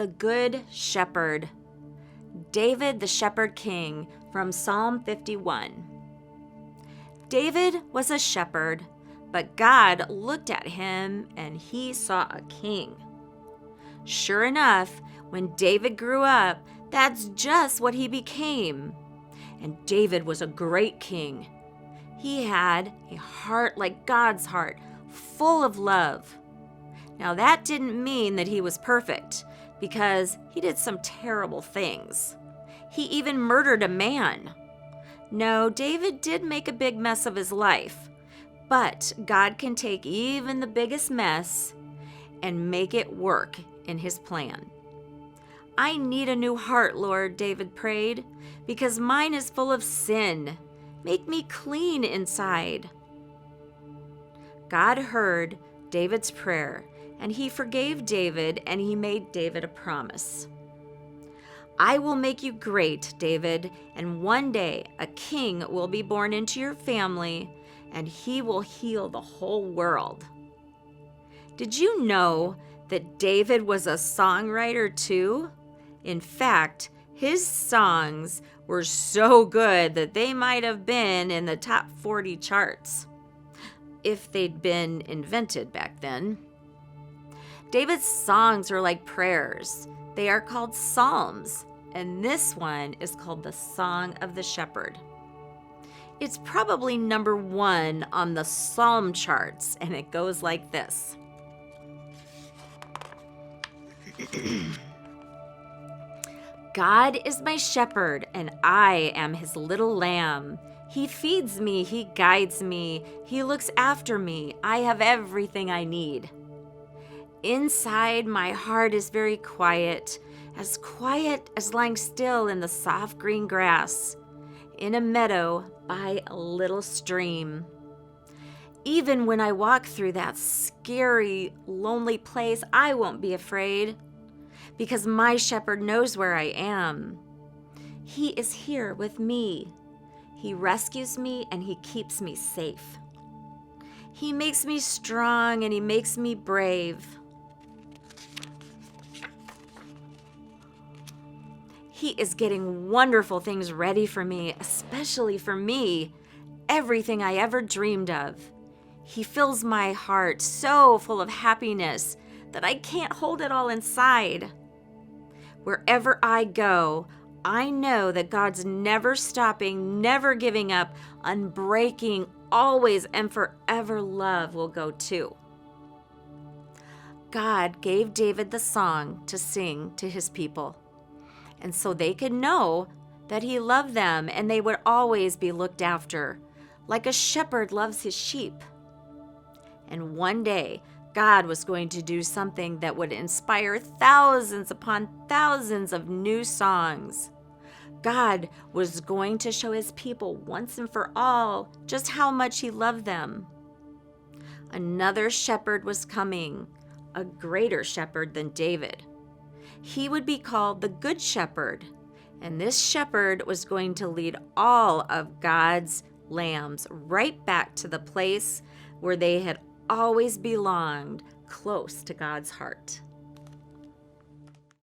The Good Shepherd. David the Shepherd King from Psalm 51. David was a shepherd, but God looked at him and he saw a king. Sure enough, when David grew up, that's just what he became. And David was a great king. He had a heart like God's heart, full of love. Now that didn't mean that he was perfect, because he did some terrible things. He even murdered a man. No, David did make a big mess of his life, but God can take even the biggest mess and make it work in his plan. I need a new heart, Lord, David prayed, because mine is full of sin. Make me clean inside. God heard David's prayer, and he forgave David, and he made David a promise. I will make you great, David, and one day a king will be born into your family, and he will heal the whole world. Did you know that David was a songwriter too? In fact, his songs were so good that they might have been in the top 40 charts, if they'd been invented back then. David's songs are like prayers. They are called psalms, and this one is called the Song of the Shepherd. It's probably number 1 on the psalm charts, and it goes like this. God is my shepherd, and I am his little lamb. He feeds me, he guides me, he looks after me. I have everything I need. Inside, my heart is very quiet as lying still in the soft green grass, in a meadow by a little stream. Even when I walk through that scary, lonely place, I won't be afraid, because my shepherd knows where I am. He is here with me. He rescues me and he keeps me safe. He makes me strong and he makes me brave. He is getting wonderful things ready for me, especially for me, everything I ever dreamed of. He fills my heart so full of happiness that I can't hold it all inside. Wherever I go, I know that God's never stopping, never giving up, unbreaking, always and forever love will go too. God gave David the song to sing to his people, and so they could know that he loved them and they would always be looked after, like a shepherd loves his sheep. And one day, God was going to do something that would inspire thousands upon thousands of new songs. God was going to show his people once and for all just how much he loved them. Another shepherd was coming, a greater shepherd than David. He would be called the Good Shepherd, and this shepherd was going to lead all of God's lambs right back to the place where they had always belonged, close to God's heart.